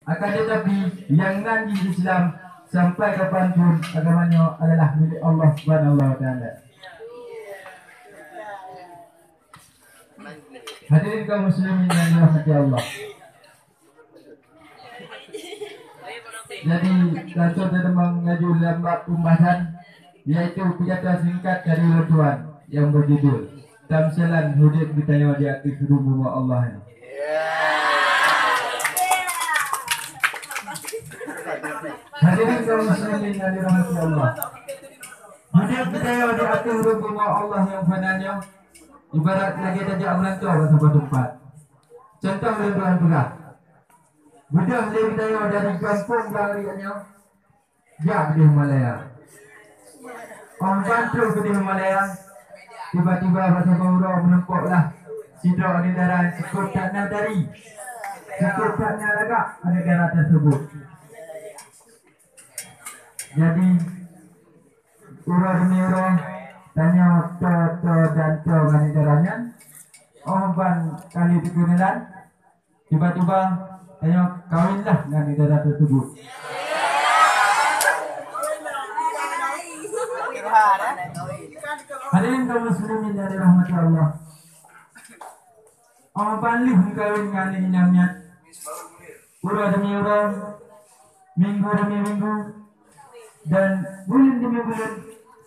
Akan tetapi yang nanti Islam sampai kapanpun agamanya adalah milik Allah Subhanahu wa taala. Hadirin kaum muslimin yang dirahmati Allah. Jadi langsung kita mengaji dalam pembahasan yaitu pidato singkat dari Tuhan yang berjudul Tamsilan Hudud Bidaya di Akhir Rumah Allah ini. Hadirin kaum muslimin yang dirahmati Allah. Hudud Bidaya di Akhir Rumah Allah yang fananya ibarat lagi tajak melantau ke sebuah tempat. Contoh lebih berat. Budak lebih daya dari kampung lariannya dia di Himalaya. Orang bantu ke di Himalaya. Tiba-tiba bahasa Baura menempoklah sidra di darah cukup tak nadari. Cukup tak nyaragak negara tersebut. Jadi urang demi urang tanya to dan to dengan negaranya. Orang ban kali dikenalan. Tiba-tiba ayo kawinlah dengan negara tersebut. Hadirin kaum muslimin yang dirahmati Allah. Orang balik kawin dengan inangnya. Urang demi urang, minggu demi minggu, dan bulan demi bulan.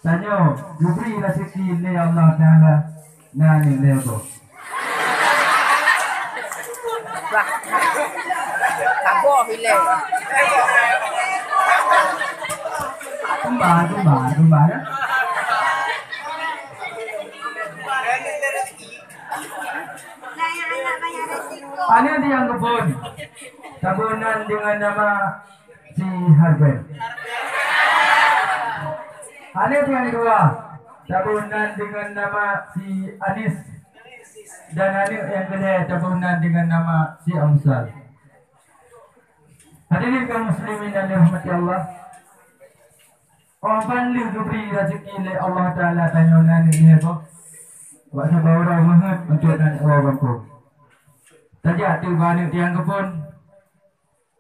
Tanya, diberi rezeki oleh Allah Taala. Nani lebo. Kabo hile. Tumba ya. Ada yang kebun. Tabunan dengan nama si Harben. Ada yang kedua. Tabunan dengan nama si Anis. Dan ada yang kedua tabunan dengan nama si Amsal. Hadirin kaum muslimin yang dirahmati Allah. Orang pandai diberi rezeki oleh Allah Taala tanyonan ini apa? Bahasa Baura banget untuk nak orang kampung. Tadi ada banyak tiang kebun.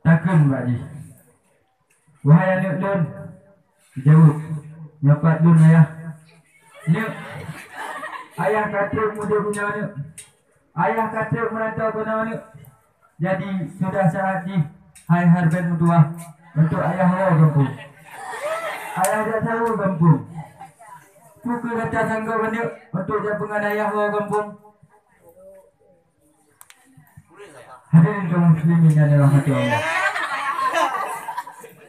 Takun bagi. Wahai anak lun, jauh nyapat lun ayah. Nek ayah kata muda punya anak. Ayah kata merantau punya anak. Jadi sudah saatnya hai Harben mutua untuk ayah awak kampung. Ayah dah tahu kampung. Pukul kata sanggup banyak untuk japungan ayah awak kampung. Hadirin kaum muslimin yang dirahmati Allah.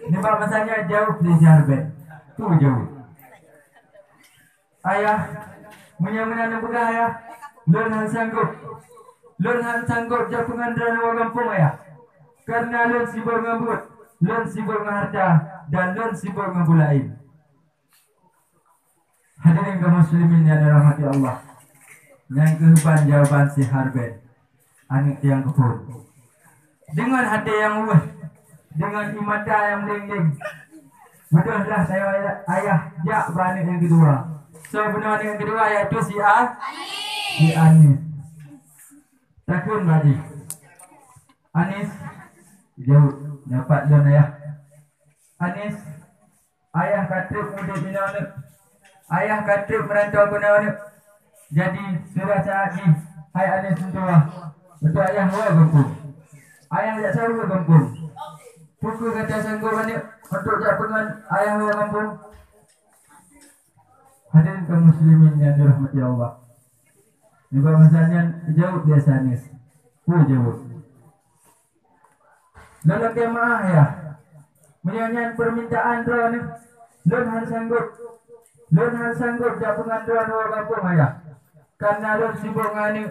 Ini pak masanya jauh dari Harben. Tu jauh. Ayah menyamana buka ayah. Lun han sanggup japungan dan awak kampung ayah. Karena lun sibuk ngambut, lun sibuk ngeharta, dan lun sibuk ngebulain. Hadirin kaum muslimin yang dirahmati Allah. Yang kehidupan jawaban si Harben, anak yang kebun. Dengan hati yang luas, dengan imata yang melengking. Betullah saya ayah jak beranik yang kedua. Sebenarnya yang kedua yaitu si Anis. Takun bagi Anis. Jauh dapat lun ayah. Anis ayah kata muda bina anak. Ayah kata merantau guna anak. Jadi sudah saatnya hai Anis mentua untuk ayah awak kampung. Ayah tak sanggup kampung. Pukul kata sanggup anak untuk japungan ayah awak kampung. Hadirin kaum muslimin yang dirahmati Allah. Ini bahasanya jauh biasa Anis. Jauh. Lalu kemah ya, menyanyian permintaan drone, lun han sanggup japungan drone orang kampung ayah, karena lun sibuk ngani,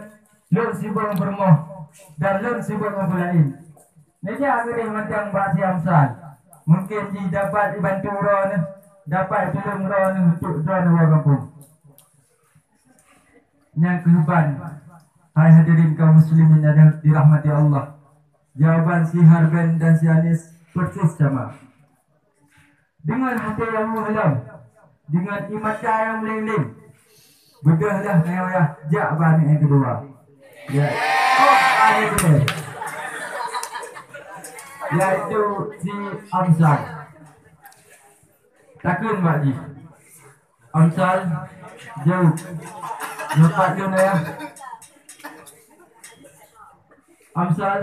lun sibuk bermoh, dan lun sibuk ngebulain. Ini aku nih mentang bahasa Amsal, mungkin dapat dibantu drone, dapat tolong drone untuk drone orang kampung. Yang kehidupan, hai hadirin kaum muslimin yang dirahmati Allah. Jawaban si Harben dan si Anis persis sama. Dengan hati yang muhlam, dengan imata yang melingling, bedahlah ya jak bani yang kedua. Ya. Oh, ada betul. yaitu si Amsal. Takun Mak Ji. Amsal jauh. Lepas dia ya. Amsal.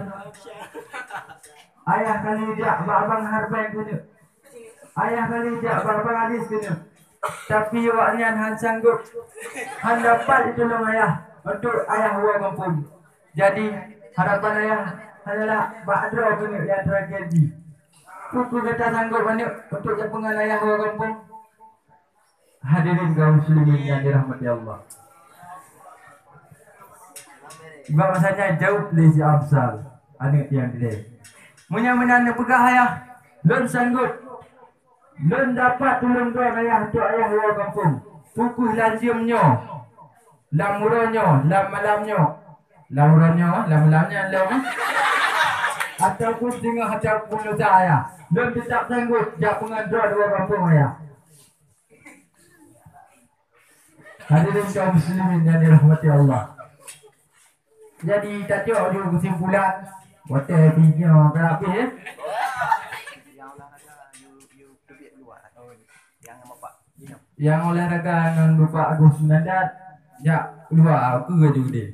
Ayah kali jak abang harbai kena. Ayah kali jak abang hadis kena. Tapi awaknya han sanggup. Han dapat ditolong ayah untuk ayah buat kampung. Jadi harapan ayah adalah Badra kena yang tragedi. Kuku kata sanggup banyak untuk japungan ayah buat kampung. Hadirin kaum muslimin yang dirahmati Allah. Sebab masanya jauh dari si Amsal. Anak yang dia. Munya-munya pegah ayah. Lun sanggup. Lun dapat tolong tuan ayah untuk ayah luar kampung. Pukuh lanjumnya. Lamurannya. Lam-malamnya. Lamurannya. Lam-malamnya. Ataupun dengan hadapan dosa ayah. Lun tetap sanggup. Jak pengadra luar kampung ayah. Hadirin kaum muslimin yang dirahmati Allah. Jadi tak tengok dia kesimpulan hotel video berapa ya? Yang olahraga dengan Bapak Agus Nandat, ya keluar aku juga dia.